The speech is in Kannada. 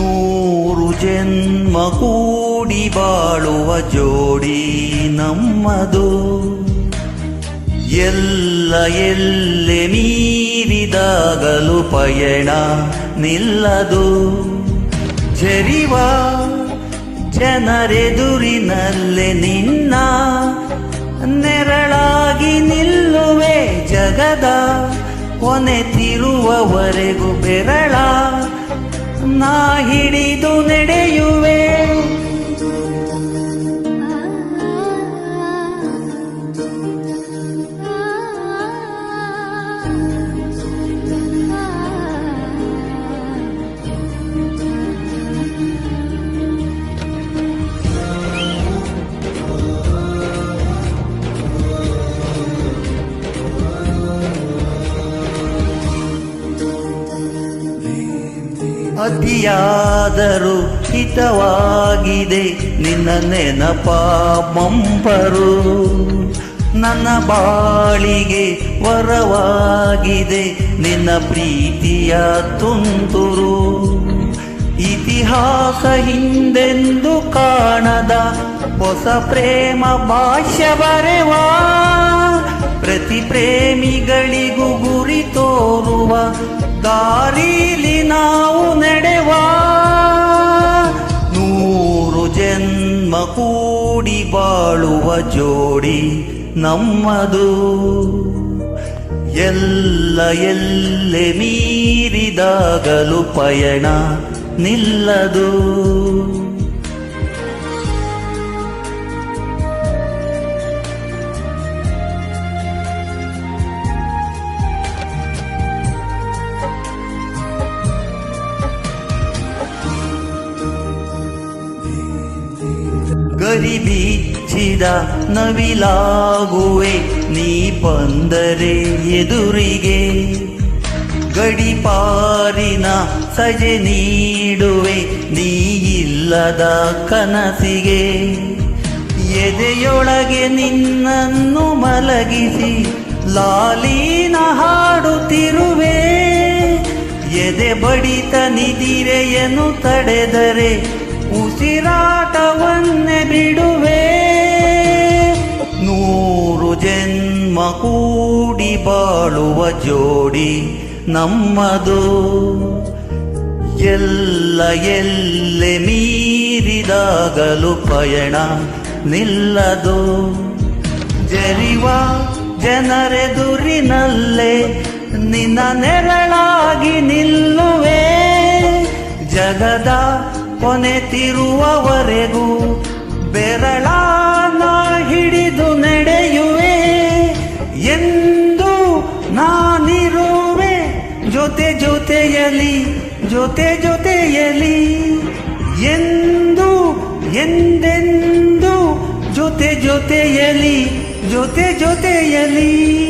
ನೂರು ಜನ್ಮ ಕೂಡಿ ಬಾಳುವ ಜೋಡಿ ನಮ್ಮದು. ಎಲ್ಲ ಎಲ್ಲೆ ಮೀರಿದಾಗಲು ಪಯಣ ನಿಲ್ಲದು. ಜರಿವ ಜನರೆದುರಿನಲ್ಲೇ ನಿನ್ನ ನೆರಳಾಗಿ ನಿಲ್ಲುವೆ. ಜಗದ ಕೊನೆತಿರುವವರೆಗೂ ಬೆರಳ ನಾ ಹಿಡಿದು ನಡೆಯುವೆ. ಅತಿಯಾದರೂ ಹಿತವಾಗಿದೆ ನಿನ್ನ ನೆನಪ ಮಂಪರು. ನನ್ನ ಬಾಳಿಗೆ ವರವಾಗಿದೆ ನಿನ್ನ ಪ್ರೀತಿಯ ತುಂತುರು. ಇತಿಹಾಸ ಹಿಂದೆಂದು ಕಾಣದ ಹೊಸ ಪ್ರೇಮ ಭಾಷ್ಯ ಬರೆವಾ. ಪ್ರತಿ ಪ್ರೇಮಿಗಳಿಗೂ ಗುರಿ ತೋರುವ ದಾರಿಲಿ ನಾವು ನಡೆವಾ. ನೂರು ಜನ್ಮ ಕೂಡಿ ಬಾಳುವ ಜೋಡಿ ನಮ್ಮದು. ಎಲ್ಲ ಎಲ್ಲೆ ಮೀರಿದಾಗಲು ಪಯಣ ನಿಲ್ಲದು. ಗರಿಬಿಚ್ಚಿದ ನವಿಲಾಗುವೆ ನೀ ಬಂದರೆ ಎದುರಿಗೆ. ಗಡಿಪಾರಿನ ಸಜೆ ನೀಡುವೆ ನೀ ಇಲ್ಲದ ಕನಸಿಗೆ. ಎದೆಯೊಳಗೆ ನಿನ್ನನ್ನು ಮಲಗಿಸಿ ಲಾಲಿನ ಹಾಡುತ್ತಿರುವೆ. ಎದೆ ಬಡಿತ ನಿದಿರೆಯನ್ನು ತಡೆದರೆ ಉಸಿರಾಟವನ್ನೇ ಬಿಡುವೆ. ನೂರು ಜನ್ಮ ಕೂಡಿ ಬಾಳುವ ಜೋಡಿ ನಮ್ಮದು. ಎಲ್ಲ ಎಲ್ಲೆ ಮೀರಿದಾಗಲು ಪಯಣ ನಿಲ್ಲದು. ಜರಿವ ಜನರೆದುರಿನಲ್ಲೇ ನಿನ್ನ ನೆರಳಾಗಿ ನಿಲ್ಲುವೆ. ಜಗದ ಕೊನೆತಿರುವವರೆಗೂ ಬೆರಳಾನ ಹಿಡಿದು ನಡೆಯುವೆ. ಎಂದು ನಾನಿರುವೆ ಜೊತೆ ಜೊತೆಯಲಿ ಜೊತೆ ಜೊತೆಯಲಿ. ಎಂದು ಎಂದೆಂದು ಜೊತೆ ಜೊತೆಯಲಿ ಜೊತೆ ಜೊತೆಯಲಿ.